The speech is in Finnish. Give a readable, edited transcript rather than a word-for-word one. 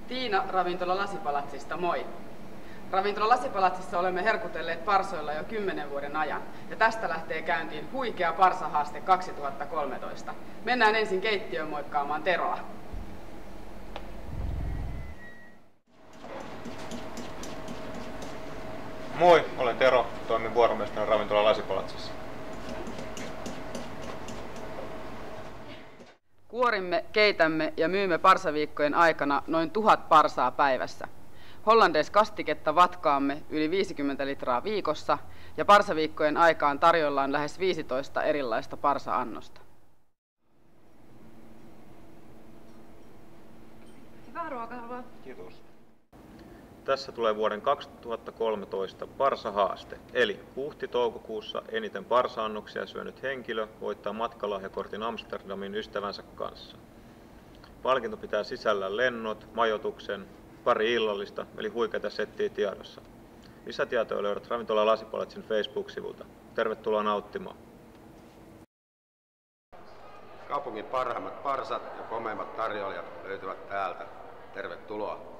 Tiina ravintola Lasipalatsista, moi! Ravintola Lasipalatsissa olemme herkutelleet parsoilla jo 10 vuoden ajan, ja tästä lähtee käyntiin huikea parsahaaste 2013. Mennään ensin keittiöön moikkaamaan Teroa. Moi, olen Tero, toimin vuoromestarina ravintola Lasipalatsissa. Kuorimme, keitämme ja myymme parsaviikkojen aikana noin 1000 parsaa päivässä. Hollandaise-kastiketta vatkaamme yli 50 litraa viikossa ja parsaviikkojen aikaan tarjollaan lähes 15 erilaista parsa-annosta. Hyvää ruokahalua. Kiitos. Tässä tulee vuoden 2013 parsahaaste, eli huhti-toukokuussa eniten parsa-annoksia syönyt henkilö voittaa matkalahjakortin Amsterdamin ystävänsä kanssa. Palkinto pitää sisällään lennot, majoituksen, pari illallista, eli huikeita settiä tiedossa. Lisätietoja löydät ravintola Lasipalatsin Facebook-sivulta. Tervetuloa nauttimaan! Kaupungin parhaimmat parsat ja komeimmat tarjoilijat löytyvät täältä. Tervetuloa!